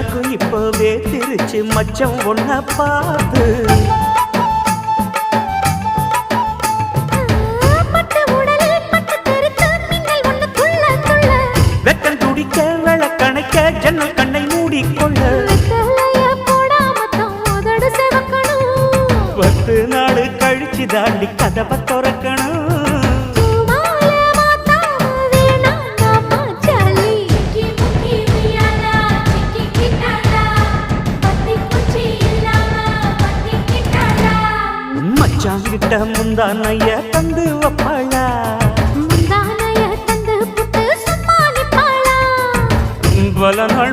எனக்கும் இப்பவே திருச்சி மச்சம் ஒன்ன பார்த்து வெக்கம் துடிக்க விளக்கணைக்க ஜன்னல் கண்ணை மூடிக்கொள்ள 10 நாள் கழிச்சு தாண்டி கதவை திறக்கணும் மச்சாங்கிட்ட முந்தானைய தந்து வப்பாளா பல நாள்